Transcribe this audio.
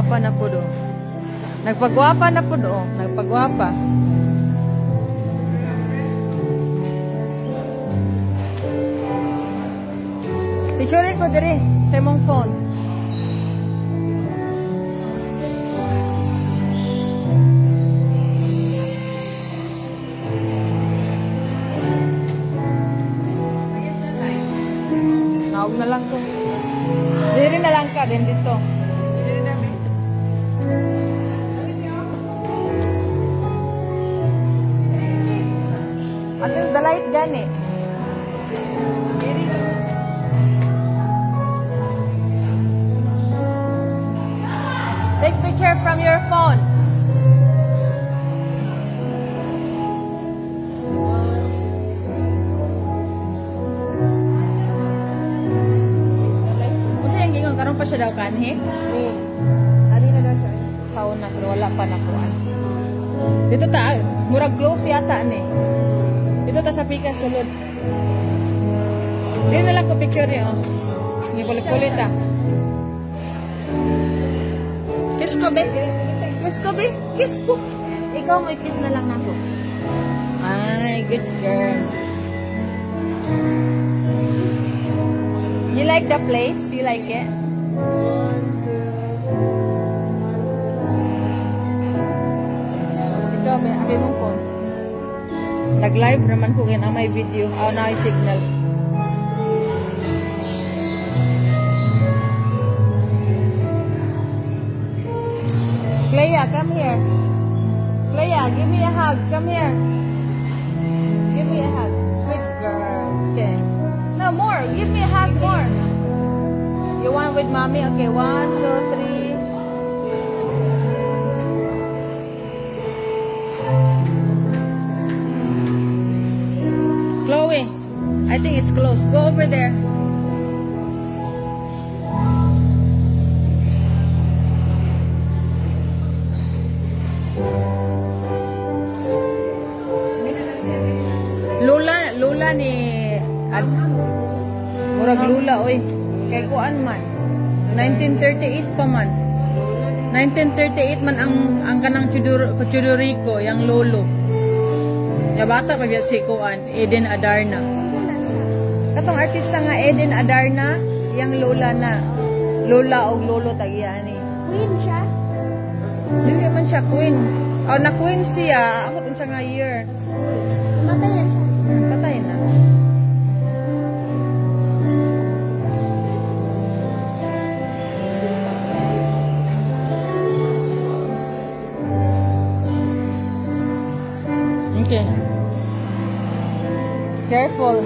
Nagpagwapa na po do. Nagpagwapa na po do. Nagpagwapa. Picture ko diri sa mong phone. Naog na lang ko. Diri na lang ka din dito. Diri na mi. Against the light gani. Diri na. Take picture from your phone. Karon pa siya daw kanhi? Ali na daw siya. Sauna pero wala pa nakuan. Dito ta, murag close yata ni. Dito ta sa pika sulod. Dito na lang ko picture niyo. Ni kulit-kulit ta. Kiss ko, be. Kiss ko, be. Kiss ko. Ikaw may kiss na lang nako. Ay, good girl. You like the place? You like it? Ikaw, be. Abi mong phone. Nag-live naman ko kaya na may video. Na may signal. Clea, come here. Clea, give me a hug. Come here. Give me a hug. Good girl. Okay. No, more. Give me a hug more. You want with mommy? Okay, 1, 2, 3. Chloe, I think it's close. Go over there. Lula ni murag lula oy kay kuan man 1938 pa man 1938 man ang kanang Chudurico yang lolo ya bata pa si kuan Eden Adarna katong artista nga Eden Adarna yang lola og lolo tagiani Queen siya? Hindi man siya queen na queen siya amot unsa nga year Matay na siya. Patay na. Okay. Careful.